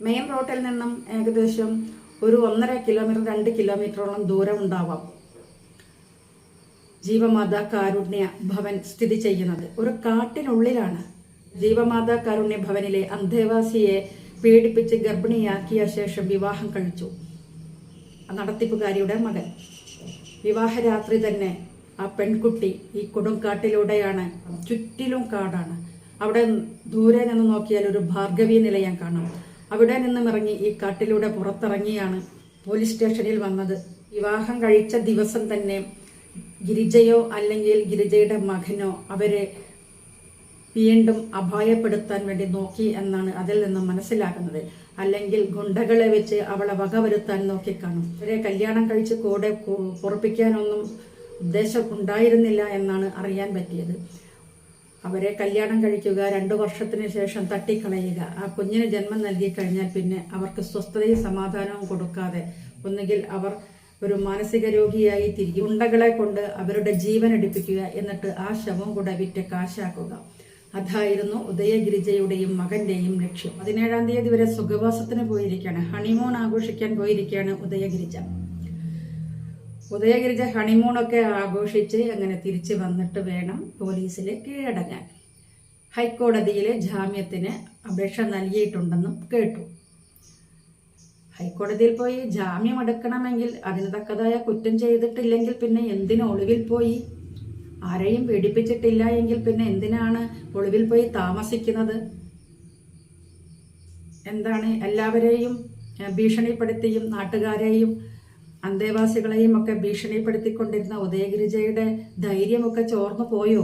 Main റോഡിൽ നിന്നും ഏകദേശം ഒരു 1.5 കിലോമീറ്റർ 2 കിലോമീറ്ററോളം ദൂരം ഉണ്ടാവാം ജീവമാതാ കാരുണ്യ ഭവൻ സ്ഥിതി ചെയ്യുന്നത്. ഒരു കാട്ടിനുള്ളിലാണ്. ജീവമാതാ കാരുണ്യ ഭവനിലെ അന്തേവാസിയെ പീഡിപ്പിച്ച് ഗർഭിണിയാക്കിയ ശേഷം വിവാഹം കഴിച്ചു നടത്തിപ്പുകാരിയുടെ മകൻ. വിവാഹരാത്രി തന്നെ ആ പെൺകുട്ടി ഈ കൊടുങ്കാട്ടിലൂടെയാണ്, ചുറ്റിലും കാടാണ്. അവിടെ ദൂരെ നിന്ന് നോക്കിയാൽ ഒരു ഭാർഗവീ നിലയം കാണാം. അവിടെ നിന്നും ഇറങ്ങി ഈ കാട്ടിലൂടെ പുറത്തിറങ്ങിയാണ് പോലീസ് സ്റ്റേഷനിൽ വന്നത്. വിവാഹം കഴിച്ച ദിവസം തന്നെ ഗിരിജയോ അല്ലെങ്കിൽ ഗിരിജയുടെ മകനോ അവരെ വീണ്ടും അപായപ്പെടുത്താൻ വേണ്ടി നോക്കി എന്നാണ് അതിൽ നിന്നും മനസ്സിലാക്കുന്നത്. അല്ലെങ്കിൽ ഗുണ്ടകളെ വെച്ച് അവളെ വകവരുത്താൻ നോക്കിക്കാണും. അവരെ കല്യാണം കഴിച്ച് കൂടെ പൊറപ്പിക്കാനൊന്നും ഉദ്ദേശം ഉണ്ടായിരുന്നില്ല എന്നാണ് അറിയാൻ പറ്റിയത്. അവരെ കല്യാണം കഴിക്കുക, 2 വർഷത്തിന് ശേഷം തട്ടിക്കളയുക, ആ കുഞ്ഞിന് ജന്മം നൽകി കഴിഞ്ഞാൽ പിന്നെ അവർക്ക് സ്വസ്ഥതയും സമാധാനവും കൊടുക്കാതെ ഒന്നുകിൽ അവർ ഒരു മാനസിക രോഗിയായി തിരികെ ഗുണ്ടകളെ കൊണ്ട് അവരുടെ ജീവൻ എടുപ്പിക്കുക, എന്നിട്ട് ആ ശവം കൂടെ വിറ്റ് കാശാക്കുക. അതായിരുന്നു ഉദയഗിരിജയുടെയും മകന്റെയും ലക്ഷ്യം. 17-ാം തീയതി വരെ സുഖവാസത്തിന് പോയിരിക്കുകയാണ്, ഹണിമൂൺ ആഘോഷിക്കാൻ പോയിരിക്കുകയാണ് ഉദയഗിരിജ. ഉദയഗിരിജ ഹണിമൂണൊക്കെ ആഘോഷിച്ച് അങ്ങനെ തിരിച്ചു വന്നിട്ട് വേണം പോലീസിലെ കീഴടങ്ങാൻ. ഹൈക്കോടതിയിലെ ജാമ്യത്തിന് അപേക്ഷ നൽകിയിട്ടുണ്ടെന്നും കേട്ടു. ഹൈക്കോടതിയിൽ പോയി ജാമ്യം എടുക്കണമെങ്കിൽ അതിന് തക്കതായ കുറ്റം ചെയ്തിട്ടില്ലെങ്കിൽ പിന്നെ എന്തിനു ഒളിവിൽ പോയി? ആരെയും പീഡിപ്പിച്ചിട്ടില്ല എങ്കിൽ പിന്നെ എന്തിനാണ് ഒളിവിൽ പോയി താമസിക്കുന്നത്? എന്താണ് എല്ലാവരെയും ഭീഷണിപ്പെടുത്തിയും നാട്ടുകാരെയും അന്തേവാസികളെയും ഒക്കെ ഭീഷണിപ്പെടുത്തിക്കൊണ്ടിരുന്ന ഉദയഗിരിജയുടെ ധൈര്യമൊക്കെ ചോർന്നു പോയോ?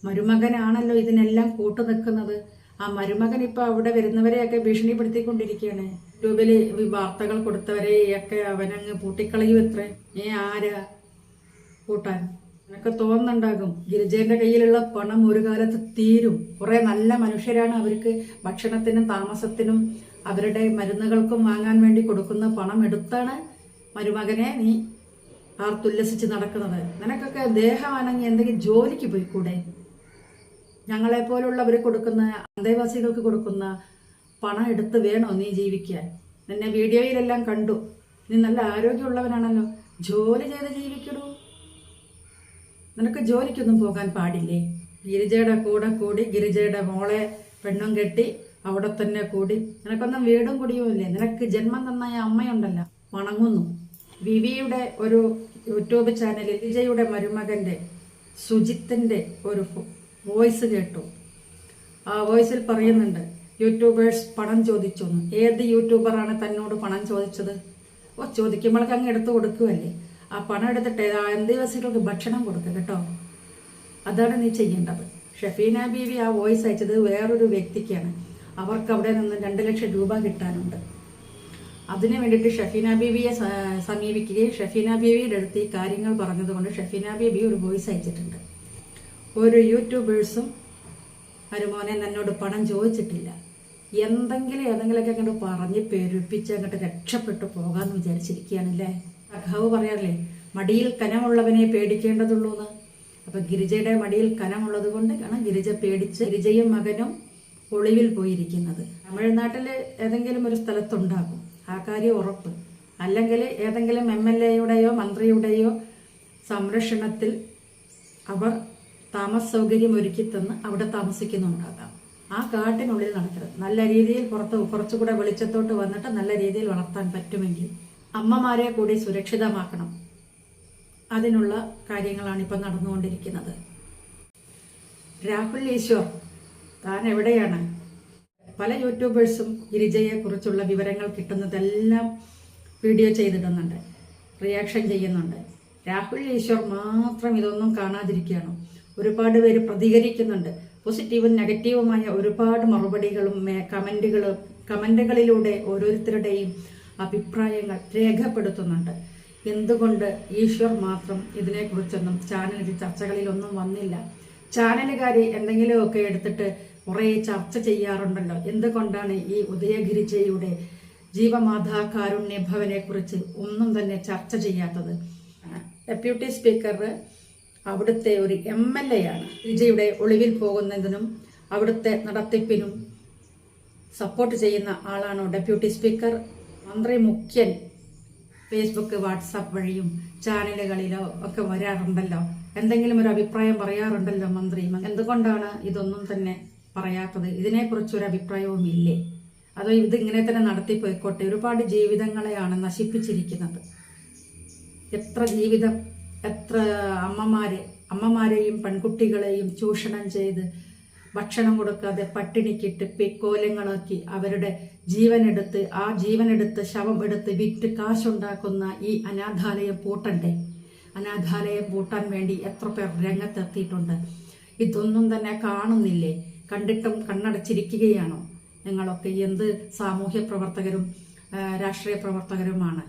മരുമകനാണല്ലോ ഇതിനെല്ലാം കൂട്ടുനിൽക്കുന്നത്. ആ മരുമകൻ ഇപ്പൊ അവിടെ വരുന്നവരെയൊക്കെ ഭീഷണിപ്പെടുത്തിക്കൊണ്ടിരിക്കുകയാണ്. യൂട്യൂബിൽ വാർത്തകൾ കൊടുത്തവരെയൊക്കെ അവനങ്ങ് പൂട്ടിക്കളയും. എത്ര ആരാ കൂട്ടാൻ? എന്നൊക്കെ തോന്നുന്നുണ്ടാകും. ഗിരിജയുടെ കയ്യിലുള്ള പണം ഒരു കാലത്ത് തീരും. കുറെ നല്ല മനുഷ്യരാണ്. അവർക്ക് ഭക്ഷണത്തിനും താമസത്തിനും അവരുടെ മരുന്നുകൾക്കും വാങ്ങാൻ വേണ്ടി കൊടുക്കുന്ന പണം എടുത്താണ് മരുമകനെ നീ ആർത്തുല്ലസിച്ച് നടക്കുന്നത്. നിനക്കൊക്കെ ദേഹമാണെങ്കിൽ എന്തെങ്കിലും ജോലിക്ക് പോയിക്കൂടെ? ഞങ്ങളെപ്പോലുള്ളവർ കൊടുക്കുന്ന, അന്തേവാസികൾക്ക് കൊടുക്കുന്ന പണം എടുത്ത് വേണോ നീ ജീവിക്കാൻ? നിന്നെ വീഡിയോയിലെല്ലാം കണ്ടു. നീ നല്ല ആരോഗ്യമുള്ളവനാണല്ലോ, ജോലി ചെയ്ത് ജീവിക്കണോ? നിനക്ക് ജോലിക്കൊന്നും പോകാൻ പാടില്ലേ? ഗിരിജയുടെ കൂടെ കൂടി ഗിരിജയുടെ മോളെ പെണ്ണും കെട്ടി അവിടെ തന്നെ കൂടി നിനക്കൊന്നും വീടും കുടിയും ഇല്ലേ? നിനക്ക് ജന്മം തന്ന അമ്മയുണ്ടല്ലോ, വണങ്ങുന്നു. വിവിയുടെ ഒരു യൂട്യൂബ് ചാനലിൽ ഗിരിജയുടെ മരുമകന്റെ സുജിത്തിന്റെ ഒരു വോയിസ് കേട്ടു. ആ വോയിസിൽ പറയുന്നുണ്ട്, യൂട്യൂബേഴ്സ് പണം ചോദിച്ചൊന്നു. ഏത് യൂട്യൂബറാണ് തന്നോട് പണം ചോദിച്ചത്? ചോദിക്കുമ്പോഴൊക്കെ അങ്ങ് എടുത്തു കൊടുക്കുമല്ലേ? ആ പണം എടുത്തിട്ട് അന്തേവാസികൾക്ക് ഭക്ഷണം കൊടുക്കുക കേട്ടോ. അതാണ് നീ ചെയ്യേണ്ടത്. ഷഫീന ബീവി ആ വോയിസ് അയച്ചത് വേറൊരു വ്യക്തിക്കാണ്. അവർക്ക് അവിടെ നിന്ന് 2 ലക്ഷം രൂപ കിട്ടാനുണ്ട്. അതിനു വേണ്ടിയിട്ട് ഷഫീന ബീവിയെ സമീപിക്കുകയും ഷഫീന ബീവിയുടെ അടുത്ത് ഈ കാര്യങ്ങൾ പറഞ്ഞതുകൊണ്ട് ഷഫീന ബീവി ഒരു വോയിസ് അയച്ചിട്ടുണ്ട്. ഒരു യൂട്യൂബേഴ്സും മരുമോനെ എന്നോട് പണം ചോദിച്ചിട്ടില്ല. ഏതെങ്കിലുമൊക്കെ അങ്ങോട്ട് പറഞ്ഞ് പെരുപ്പിച്ച് അങ്ങോട്ട് രക്ഷപ്പെട്ടു പോകാമെന്ന് വിചാരിച്ചിരിക്കുകയാണല്ലേ. അഖാവ് പറയാറില്ലേ, മടിയിൽ കനമുള്ളവനെ പേടിക്കേണ്ടതുള്ളൂ എന്ന്. അപ്പൊ ഗിരിജയുടെ മടിയിൽ കനമുള്ളത് കൊണ്ടാണ് ഗിരിജ പേടിച്ച് ഗിരിജയും മകനും ഒളിവിൽ പോയിരിക്കുന്നത്. തമിഴ്നാട്ടിൽ ഏതെങ്കിലും ഒരു സ്ഥലത്തുണ്ടാകും, ആ കാര്യം ഉറപ്പ്. അല്ലെങ്കിൽ ഏതെങ്കിലും MLAയുടെയോ മന്ത്രിയുടെയോ സംരക്ഷണത്തിൽ അവർ താമസ സൗകര്യം ഒരുക്കി തന്ന് അവിടെ താമസിക്കുന്നുണ്ടാകാം. ആ കാട്ടിനുള്ളിൽ നടക്കരുത്. നല്ല രീതിയിൽ കുറച്ചുകൂടെ വെളിച്ചത്തോട്ട് വന്നിട്ട് നല്ല രീതിയിൽ വളർത്താൻ പറ്റുമെങ്കിൽ അമ്മമാരെ കൂടി സുരക്ഷിതമാക്കണം. അതിനുള്ള കാര്യങ്ങളാണ് ഇപ്പം നടന്നുകൊണ്ടിരിക്കുന്നത്. രാഹുൽ ഈശ്വർ താൻ എവിടെയാണ്? പല യൂട്യൂബേഴ്സും ഗിരിജയെ കുറിച്ചുള്ള വിവരങ്ങൾ കിട്ടുന്നതെല്ലാം വീഡിയോ ചെയ്തിടുന്നുണ്ട്, റിയാക്ഷൻ ചെയ്യുന്നുണ്ട്. രാഹുൽ ഈശ്വർ മാത്രം ഇതൊന്നും കാണാതിരിക്കുകയാണ്. ഒരുപാട് പേര് പ്രതികരിക്കുന്നുണ്ട്. പോസിറ്റീവും നെഗറ്റീവുമായ ഒരുപാട് മറുപടികളും കമന്റുകളിലൂടെ ഓരോരുത്തരുടെയും അഭിപ്രായങ്ങൾ രേഖപ്പെടുത്തുന്നുണ്ട്. എന്തുകൊണ്ട് ഈശ്വർ മാത്രം ഇതിനെക്കുറിച്ചൊന്നും ചാനൽ ചർച്ചകളിലൊന്നും വന്നില്ല? ചാനലുകാർ എന്തെങ്കിലുമൊക്കെ എടുത്തിട്ട് കുറേ ചർച്ച ചെയ്യാറുണ്ടല്ലോ. എന്തുകൊണ്ടാണ് ഈ ഉദയഗിരിജയുടെ ജീവമാതാ കാരുണ്യ ഭവനെ കുറിച്ച് ഒന്നും തന്നെ ചർച്ച ചെയ്യാത്തത്? ഡെപ്യൂട്ടി സ്പീക്കർ അവിടുത്തെ ഒരു MLA ആണ്. ഗിരിജയുടെ ഒളിവിൽ പോകുന്നതിനും അവിടുത്തെ നടത്തിപ്പിനും സപ്പോർട്ട് ചെയ്യുന്ന ആളാണോ ഡെപ്യൂട്ടി സ്പീക്കർ? മന്ത്രി മുഖ്യൻ ഫേസ്ബുക്ക് വാട്സാപ്പ് വഴിയും ചാനലുകളിലോ ഒക്കെ വരാറുണ്ടല്ലോ, എന്തെങ്കിലും ഒരു അഭിപ്രായം പറയാറുണ്ടല്ലോ മന്ത്രി. എന്തുകൊണ്ടാണ് ഇതൊന്നും തന്നെ പറയാത്തത്? ഇതിനെക്കുറിച്ചൊരു അഭിപ്രായവും ഇല്ലേ? അതോ ഇതിങ്ങനെ തന്നെ നടത്തിപ്പോയിക്കോട്ടെ? ഒരുപാട് ജീവിതങ്ങളെയാണ് നശിപ്പിച്ചിരിക്കുന്നത്. എത്ര ജീവിതം, എത്ര അമ്മമാരെയും പെൺകുട്ടികളെയും ചൂഷണം ചെയ്ത് ഭക്ഷണം കൊടുക്കാതെ പട്ടിണിക്കിട്ട് പിക്കോലങ്ങളാക്കി അവരുടെ ജീവനെടുത്ത് ശവം എടുത്ത് വിറ്റ് കാശുണ്ടാക്കുന്ന ഈ അനാഥാലയം പൂട്ടണ്ടേ? അനാഥാലയം പൂട്ടാൻ വേണ്ടി എത്ര പേർ രംഗത്തെത്തിയിട്ടുണ്ട്. ഇതൊന്നും തന്നെ കാണുന്നില്ലേ? കണ്ടിട്ടും കണ്ണടച്ചിരിക്കുകയാണോ? നിങ്ങളൊക്കെ എന്ത് സാമൂഹ്യ പ്രവർത്തകരും രാഷ്ട്രീയ പ്രവർത്തകരുമാണ്?